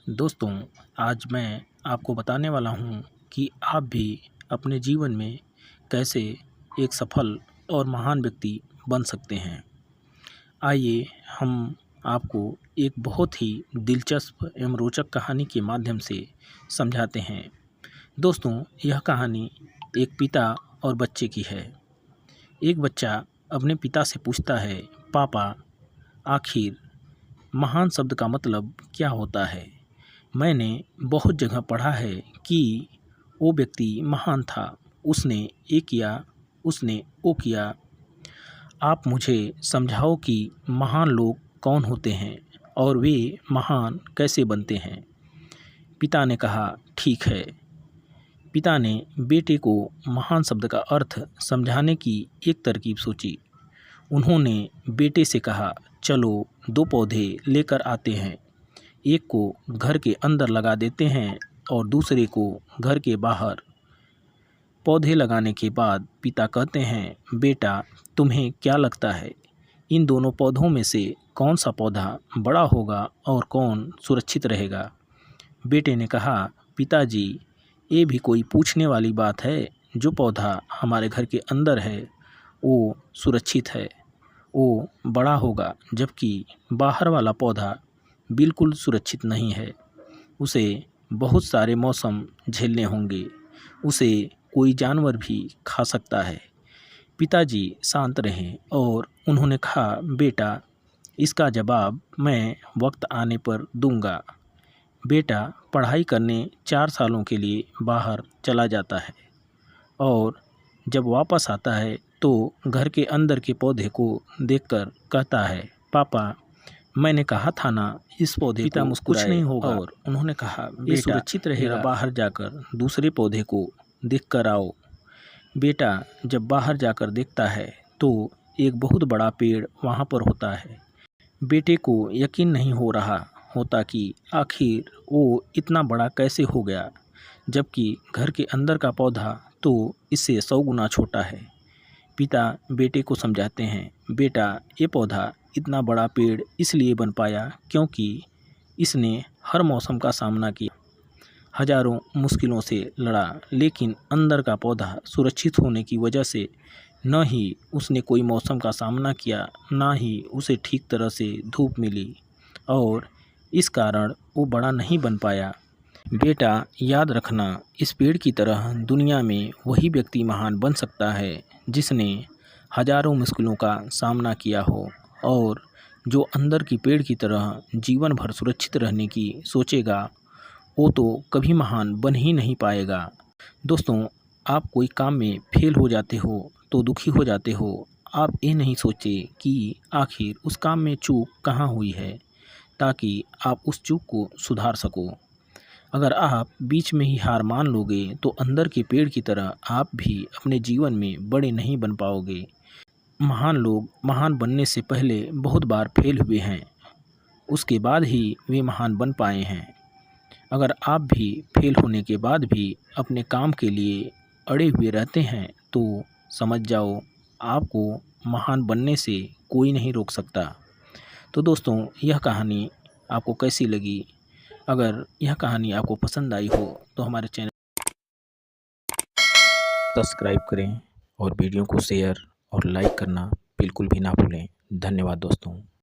दोस्तों, आज मैं आपको बताने वाला हूँ कि आप भी अपने जीवन में कैसे एक सफल और महान व्यक्ति बन सकते हैं। आइए हम आपको एक बहुत ही दिलचस्प एवं रोचक कहानी के माध्यम से समझाते हैं। दोस्तों, यह कहानी एक पिता और बच्चे की है। एक बच्चा अपने पिता से पूछता है, पापा, आखिर महान शब्द का मतलब क्या होता है? मैंने बहुत जगह पढ़ा है कि वो व्यक्ति महान था, उसने ये किया, उसने वो किया। आप मुझे समझाओ कि महान लोग कौन होते हैं और वे महान कैसे बनते हैं। पिता ने कहा, ठीक है। पिता ने बेटे को महान शब्द का अर्थ समझाने की एक तरकीब सोची। उन्होंने बेटे से कहा, चलो 2 पौधे लेकर आते हैं। एक को घर के अंदर लगा देते हैं और दूसरे को घर के बाहर। पौधे लगाने के बाद पिता कहते हैं, बेटा, तुम्हें क्या लगता है, इन दोनों पौधों में से कौन सा पौधा बड़ा होगा और कौन सुरक्षित रहेगा? बेटे ने कहा, पिताजी, ये भी कोई पूछने वाली बात है। जो पौधा हमारे घर के अंदर है वो सुरक्षित है, वो बड़ा होगा, जबकि बाहर वाला पौधा बिल्कुल सुरक्षित नहीं है। उसे बहुत सारे मौसम झेलने होंगे, उसे कोई जानवर भी खा सकता है। पिताजी शांत रहें और उन्होंने कहा, बेटा, इसका जवाब मैं वक्त आने पर दूंगा। बेटा पढ़ाई करने 4 सालों के लिए बाहर चला जाता है और जब वापस आता है तो घर के अंदर के पौधे को देखकर कहता है, पापा, मैंने कहा था ना, इस पौधे पिता मुस्कुराए कुछ नहीं होगा और उन्होंने कहा, ये सुरक्षित रहेगा। बाहर जाकर दूसरे पौधे को देख कर आओ। बेटा जब बाहर जाकर देखता है तो एक बहुत बड़ा पेड़ वहाँ पर होता है। बेटे को यकीन नहीं हो रहा होता कि आखिर वो इतना बड़ा कैसे हो गया, जबकि घर के अंदर का पौधा तो इससे 100 गुना छोटा है। पिता बेटे को समझाते हैं, बेटा, ये पौधा इतना बड़ा पेड़ इसलिए बन पाया क्योंकि इसने हर मौसम का सामना किया, हजारों मुश्किलों से लड़ा, लेकिन अंदर का पौधा सुरक्षित होने की वजह से न ही उसने कोई मौसम का सामना किया, ना ही उसे ठीक तरह से धूप मिली और इस कारण वो बड़ा नहीं बन पाया। बेटा याद रखना, इस पेड़ की तरह दुनिया में वही व्यक्ति महान बन सकता है जिसने हजारों मुश्किलों का सामना किया हो और जो अंदर की पेड़ की तरह जीवन भर सुरक्षित रहने की सोचेगा वो तो कभी महान बन ही नहीं पाएगा। दोस्तों, आप कोई काम में फेल हो जाते हो तो दुखी हो जाते हो। आप ये नहीं सोचे कि आखिर उस काम में चूक कहाँ हुई है, ताकि आप उस चूक को सुधार सको। अगर आप बीच में ही हार मान लोगे तो अंदर के पेड़ की तरह आप भी अपने जीवन में बड़े नहीं बन पाओगे। महान लोग महान बनने से पहले बहुत बार फेल हुए हैं, उसके बाद ही वे महान बन पाए हैं। अगर आप भी फेल होने के बाद भी अपने काम के लिए अड़े हुए रहते हैं तो समझ जाओ, आपको महान बनने से कोई नहीं रोक सकता। तो दोस्तों, यह कहानी आपको कैसी लगी? अगर यह कहानी आपको पसंद आई हो तो हमारे चैनल सब्सक्राइब करें और वीडियो को शेयर और लाइक करना बिल्कुल भी ना भूलें। धन्यवाद दोस्तों।